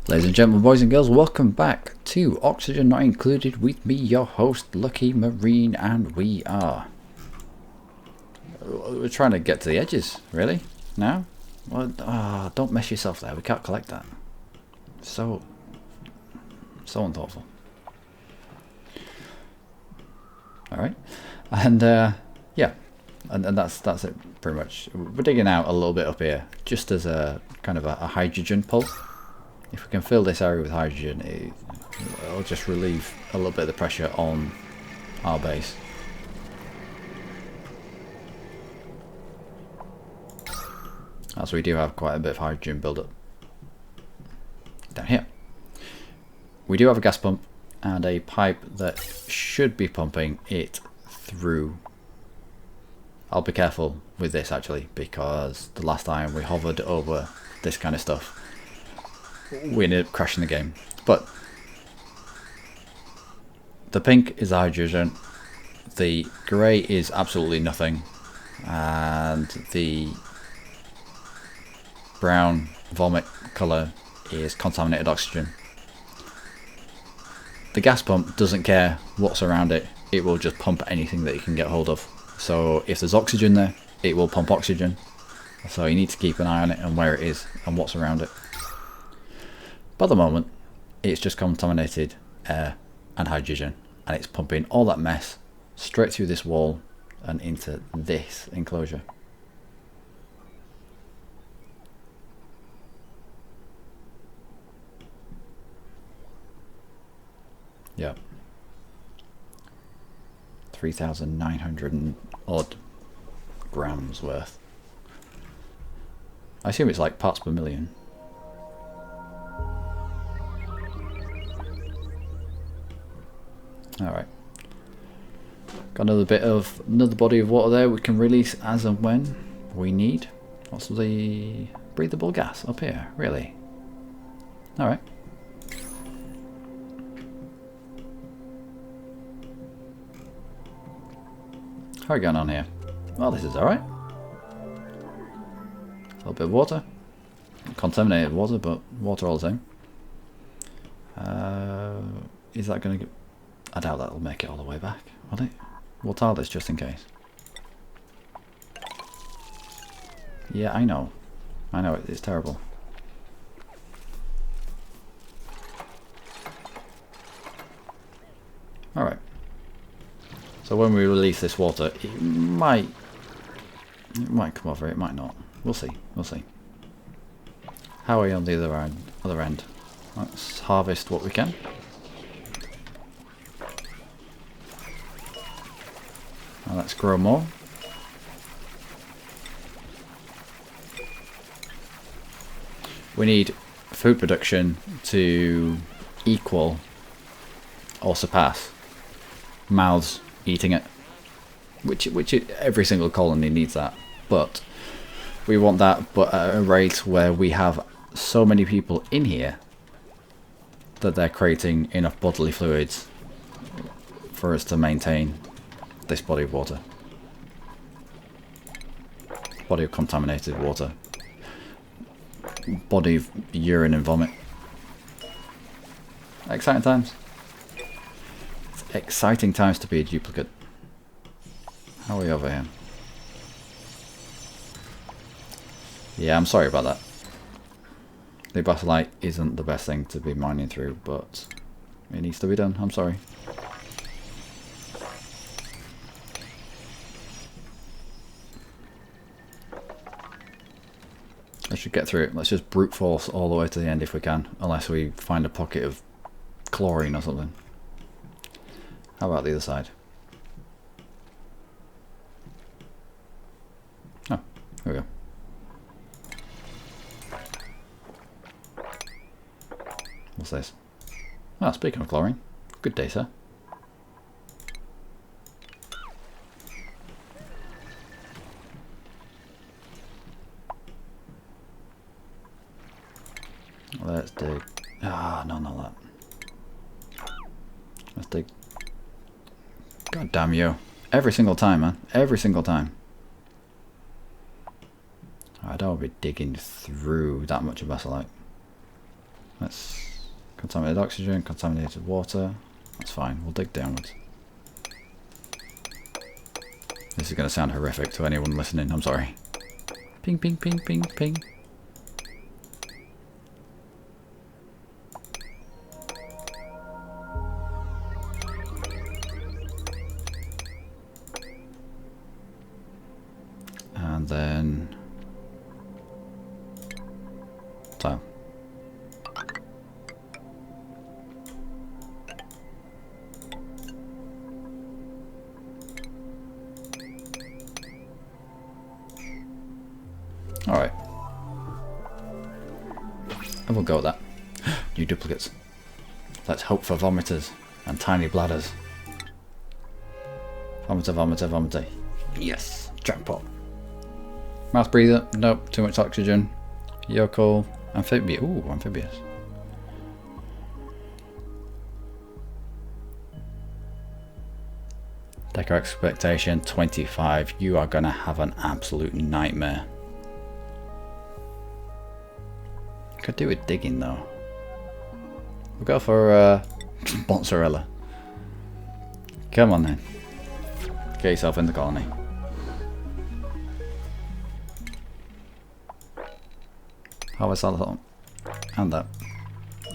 Ladies and gentlemen, boys and girls, welcome back to Oxygen Not Included with me, your host, Luckymarine, and we're trying to get to the edges, really, now? Well, don't mess yourself there, we can't collect that. So unthoughtful. Alright, and yeah, and that's it pretty much. We're digging out a little bit up here, just as a kind of a hydrogen pull. If we can fill this area with hydrogen, it'll just relieve a little bit of the pressure on our base. As we do have quite a bit of hydrogen build-up down here. We do have a gas pump and a pipe that should be pumping it through. I'll be careful with this actually, because the last time we hovered over this kind of stuff, we ended up crashing the game. But the pink is hydrogen, the grey is absolutely nothing, and the brown vomit colour is contaminated oxygen. The gas pump doesn't care what's around it, it will just pump anything that it can get hold of. So if there's oxygen there, it will pump oxygen. So you need to keep an eye on it and where it is and what's around it. But at the moment, it's just contaminated air and hydrogen, and it's pumping all that mess straight through this wall and into this enclosure. Yeah. 3,900 and odd grams worth. I assume it's like parts per million. Alright. Got another body of water there we can release as and when we need. What's the breathable gas up here? Really? Alright. How are we going on here? Well, this is alright. A little bit of water. Contaminated water, but water all the same. Is that going to get... I doubt that'll make it all the way back, will it? We'll tile this just in case. Yeah, I know. I know, it's terrible. Alright. So when we release this water, it might come over, it might not. We'll see, we'll see. How are we on the other end? Let's harvest what we can. Now let's grow more. We need food production to equal or surpass mouths eating it, which every single colony needs that, but we want that but at a rate where we have so many people in here that they're creating enough bodily fluids for us to maintain this body of water. Body of contaminated water. Body of urine and vomit. Exciting times. It's exciting times to be a duplicate. How are we over here? Yeah, I'm sorry about that. The basalite isn't the best thing to be mining through, but it needs to be done. I'm sorry. I should get through it. Let's just brute force all the way to the end if we can, unless we find a pocket of chlorine or something. How about the other side? Oh, here we go. What's this? Ah, speaking of chlorine, good day, sir. Let's dig. Ah, no, not that. Let's dig. God damn you. Every single time, man. Every single time. I don't want to be digging through that much of basalite. Let's Contaminated oxygen, contaminated water. That's fine, we'll dig downwards. This is going to sound horrific to anyone listening, I'm sorry. Ping, ping, ping, ping, ping. And then tile. Alright. And we'll go with that. New duplicates. Let's hope for vomiters and tiny bladders. Vomiter, vomiter, vomiter. Yes! Jackpot. Mouth breather. Nope. Too much oxygen. Yokel. Amphibious. Ooh, amphibious. Decker expectation 25. You are gonna have an absolute nightmare. Could do with digging though. We'll go for mozzarella. Come on then. Get yourself in the colony. Harvest all of that. And that.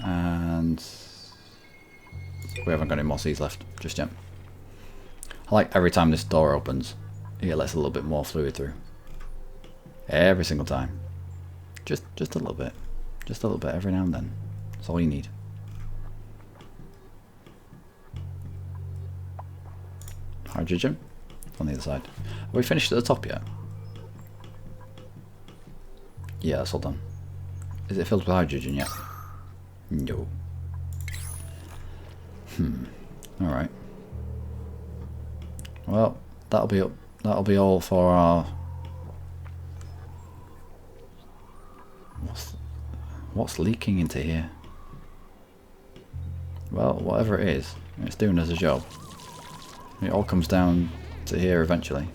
And we haven't got any more seeds left just yet. I like every time this door opens, it lets a little bit more fluid through. Every single time. Just a little bit. Just a little bit every now and then. That's all you need. Hydrogen on the other side. Have we finished at the top yet? Yeah, that's all done. Is it filled with hydrogen yet? No. Alright. Well, that'll be all for our What's leaking into here? Well, whatever it is, it's doing us a job. It all comes down to here eventually.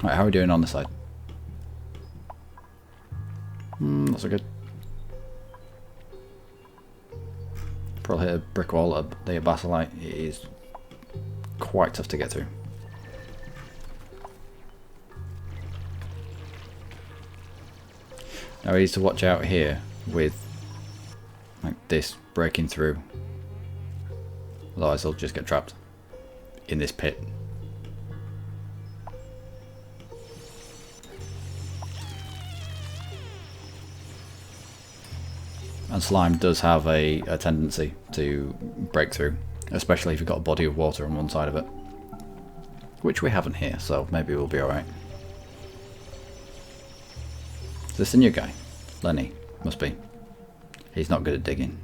Right, how are we doing on this side? Not so good. Probably hit a brick wall at the basalite. It is quite tough to get through. Now we need to watch out here with like this breaking through. Otherwise they'll just get trapped in this pit. And slime does have a tendency to break through, especially if you've got a body of water on one side of it. Which we haven't here, so maybe we'll be alright. Is this the new guy? Lenny. Must be. He's not good at digging.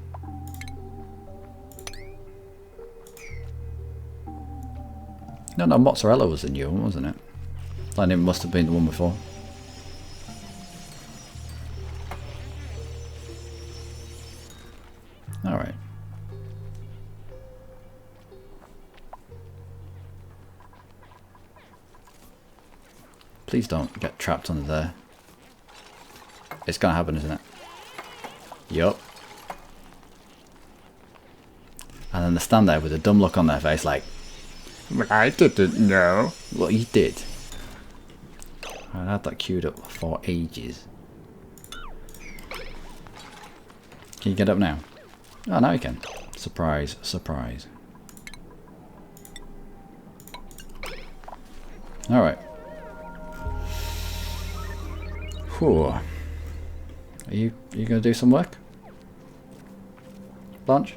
No, mozzarella was the new one, wasn't it? Lenny must have been the one before. Alright. Please don't get trapped under there. It's gonna happen, isn't it? Yup. And then they stand there with a dumb look on their face like, I didn't know. Well, you did. I had that queued up for ages. Can you get up now? Oh, now you can. Surprise, surprise. Alright. Whew. Are you gonna do some work? Blanche?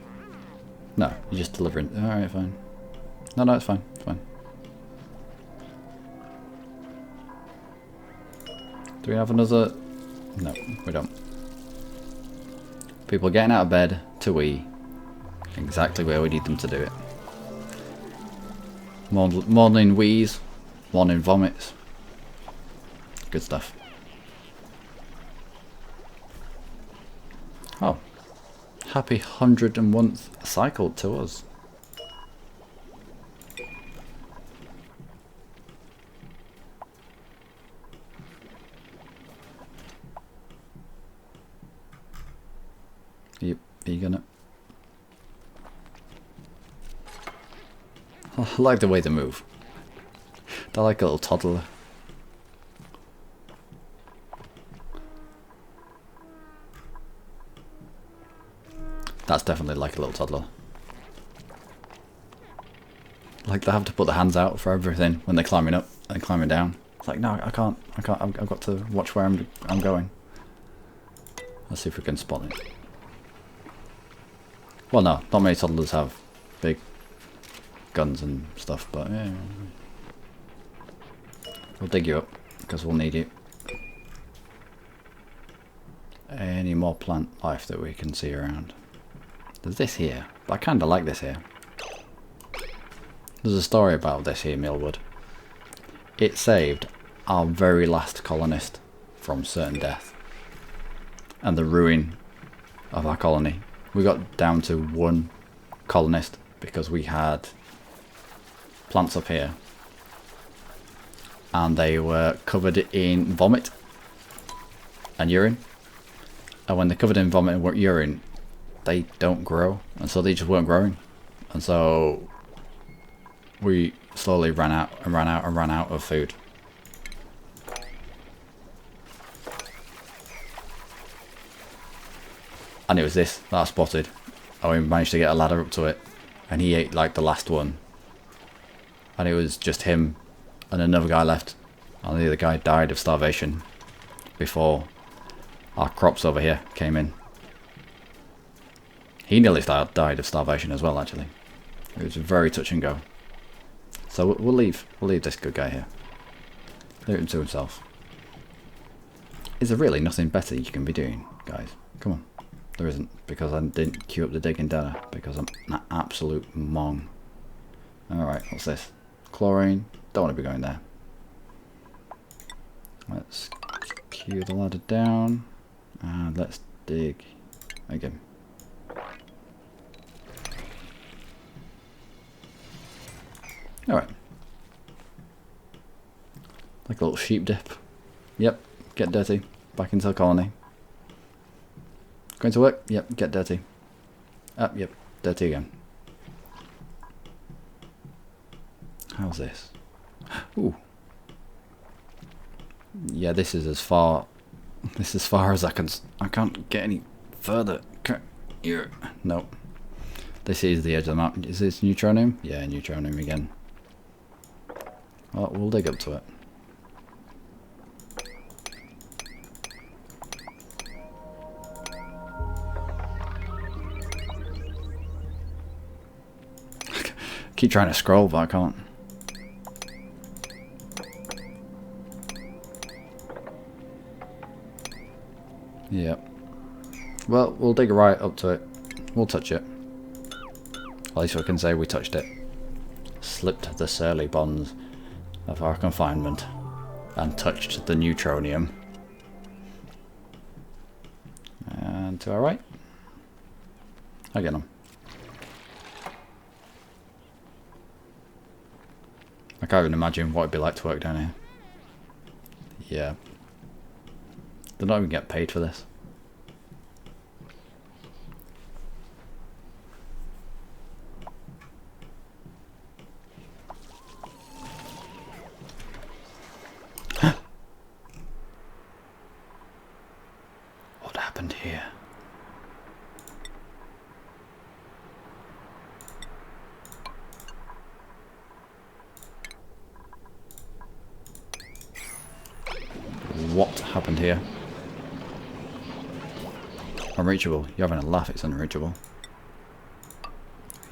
No, you're just delivering. Alright, fine. No, it's fine. It's fine. Do we have another? No, we don't. People are getting out of bed to wee. Exactly where we need them to do it. Morning wheeze. Morning vomits. Good stuff. Oh. Happy 101th cycle to us. Are you gonna... I like the way they move. They're like a little toddler. That's definitely like a little toddler. Like they have to put their hands out for everything when they're climbing up and climbing down. It's like, no, I can't. I've got to watch where I'm going. Let's see if we can spot it. Well, no, not many toddlers have big guns and stuff, but yeah. We'll dig you up, because we'll need you. Any more plant life that we can see around? There's this here, but I kind of like this here. There's a story about this here Millwood. It saved our very last colonist from certain death. And the ruin of our colony. We got down to one colonist because we had plants up here. And they were covered in vomit and urine. And when they're covered in vomit and urine, they don't grow. And so they just weren't growing. And so we slowly ran out of food. And it was this that I spotted. And we managed to get a ladder up to it. And he ate like the last one. And it was just him and another guy left. And the other guy died of starvation before our crops over here came in. He nearly died of starvation as well, actually. It was very touch and go. So we'll leave this good guy here. Leave him to himself. Is there really nothing better you can be doing, guys? Come on. There isn't, because I didn't queue up the digging data, because I'm an absolute mong. Alright, what's this? Chlorine. Don't want to be going there. Let's queue the ladder down. And let's dig again. Alright. Like a little sheep dip. Yep, get dirty. Back into the colony. Going to work? Yep, get dirty. Up, yep, dirty again. How's this? Ooh. Yeah, this is as far as I can. I can't get any further. Nope. This is the edge of the mountain. Is this neutronium? Yeah, neutronium again. Well, we'll dig up to it. Keep trying to scroll, but I can't. Yep. Well, we'll dig right up to it. We'll touch it. At least we can say we touched it. Slipped the surly bonds of our confinement and touched the neutronium. And to our right. Again. I can't even imagine what it'd be like to work down here. Yeah. They don't even get paid for this. What happened here? What happened here? Unreachable. You're having a laugh, it's unreachable.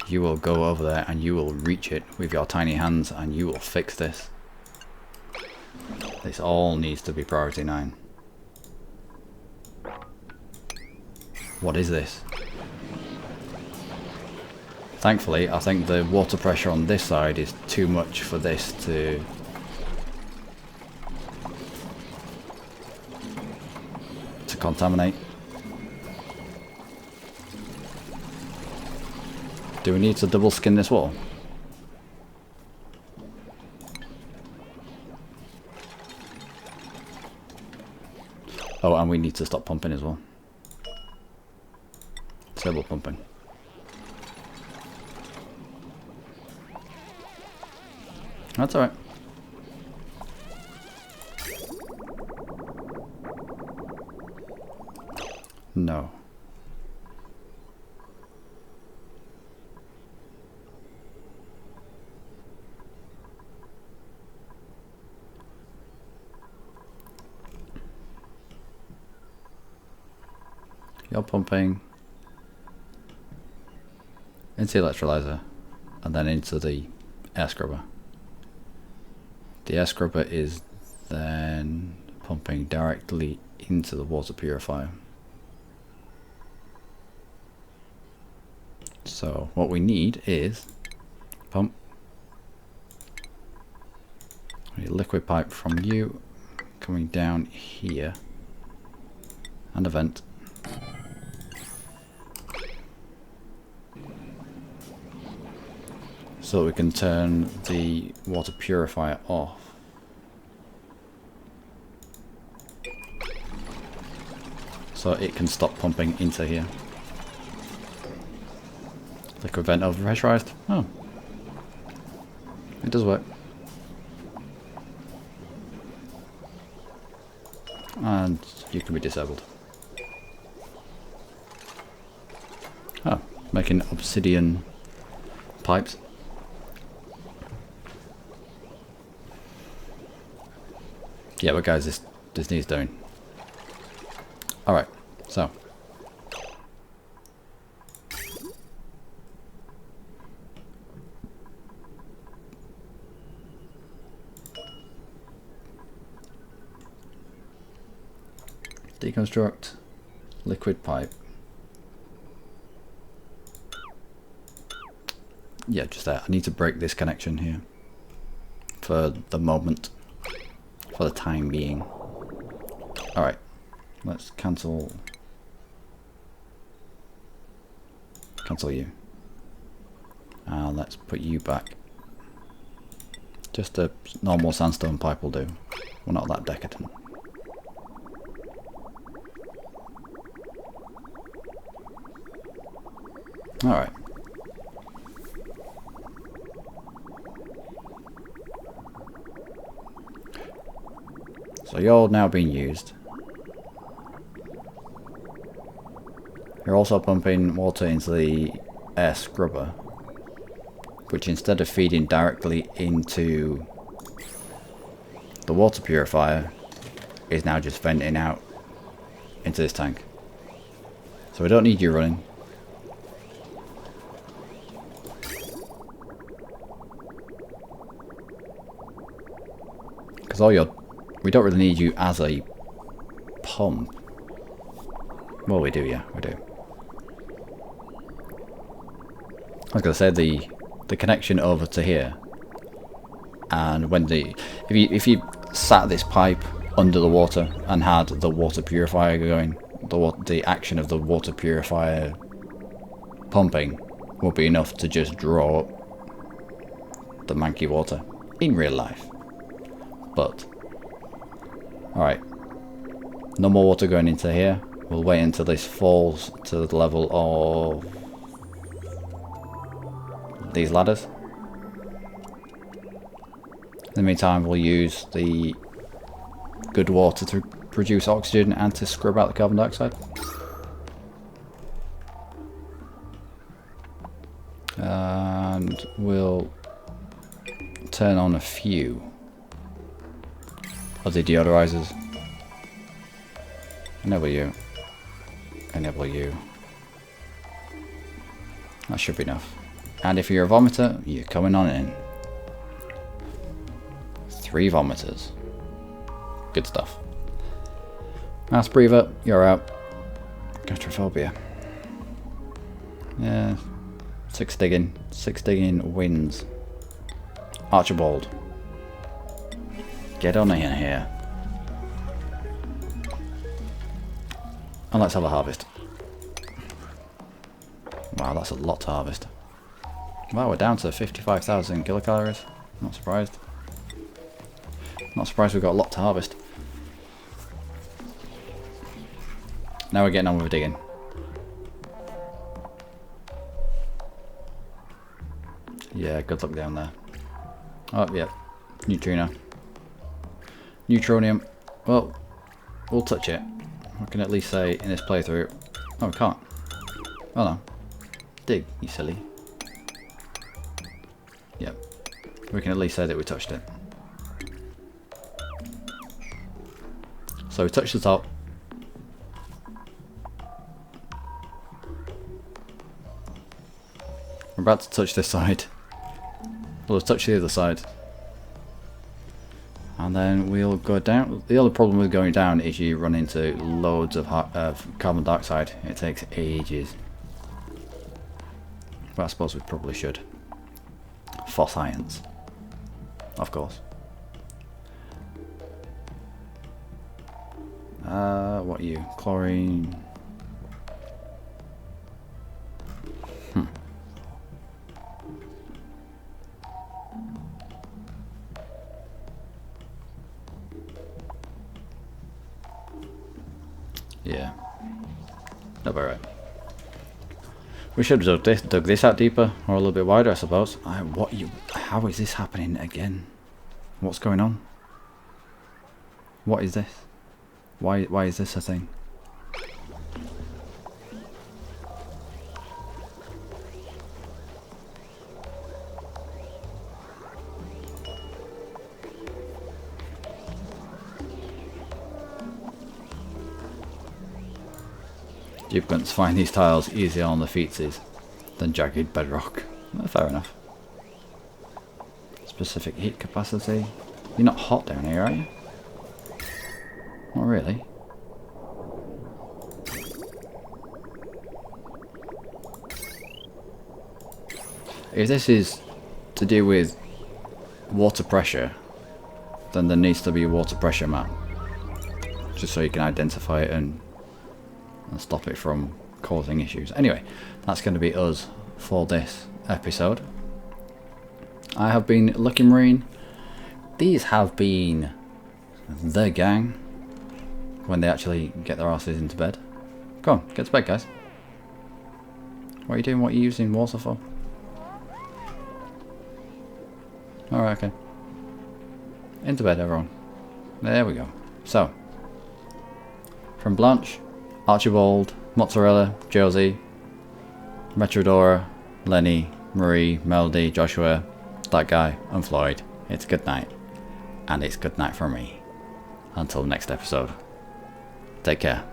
You will go over there and you will reach it with your tiny hands and you will fix this. This all needs to be priority 9. What is this? Thankfully, I think the water pressure on this side is too much for this to contaminate. Do we need to double skin this wall? Oh, and we need to stop pumping as well. disable pumping. That's alright. No. You're pumping into the electrolyzer and then into the air scrubber. The air scrubber is then pumping directly into the water purifier. So what we need is pump a liquid pipe from you coming down here and a vent. So we can turn the water purifier off. So it can stop pumping into here. Liquid vent overpressurized. Oh. It does work. And you can be disabled. Oh, making obsidian pipes. Yeah, but guys, this needs doing. Alright, so. Deconstruct liquid pipe. Yeah, just that. I need to break this connection here for the moment, for the time being. Alright, let's cancel you. And let's put you back. Just a normal sandstone pipe will do. We're not that decadent. Alright. So you're now being used. You're also pumping water into the air scrubber, which instead of feeding directly into the water purifier is now just venting out into this tank. So we don't need you running. Because we don't really need you as a pump. Well, we do, yeah, we do. I was going to say the connection over to here, and when if you sat this pipe under the water and had the water purifier going, the action of the water purifier pumping will be enough to just draw up the manky water in real life. But alright, no more water going into here. We'll wait until this falls to the level of these ladders. In the meantime, we'll use the good water to produce oxygen and to scrub out the carbon dioxide. And we'll turn on a few of the deodorizers. Enable you. Enable you. That should be enough. And if you're a vomiter, you're coming on in. 3 vomiters. Good stuff. Mass breather, you're out. Gastrophobia. Yeah. 6 digging. 6 digging wins. Archibald. Get on in here. And let's have a harvest. Wow, that's a lot to harvest. Wow, we're down to 55,000 kilocalories. Not surprised. Not surprised we've got a lot to harvest. Now we're getting on with digging. Yeah, good luck down there. Oh, yeah. Neutrino. Neutronium. Well, we'll touch it. We can at least say in this playthrough... Oh, we can't. Oh no. Dig, you silly. Yep. We can at least say that we touched it. So we touched the top. We're about to touch this side. We'll touch the other side. And then we'll go down. The only problem with going down is you run into loads of carbon dioxide. It takes ages. But I suppose we probably should. For science. Of course. What are you? Chlorine. Yeah. That'll be right. We should have dug this out deeper, or a little bit wider, I suppose. How is this happening again? What's going on? What is this? Why is this a thing? Duplicants find these tiles easier on the feetsies than jagged bedrock. Well, fair enough. Specific heat capacity. You're not hot down here, are you? Not really. If this is to do with water pressure, then there needs to be a water pressure map. Just so you can identify it and stop it from causing issues. Anyway, that's going to be us for this episode. I have been Luckymarine. These have been the gang when they actually get their asses into bed. Go on, get to bed, guys. What are you doing? What are you using water for? Alright, okay. Into bed, everyone. There we go. So, from Blanche, Archibald, Mozzarella, Josie, Metrodora, Lenny, Marie, Melody, Joshua, that guy, and Floyd. It's good night. And it's good night for me. Until next episode. Take care.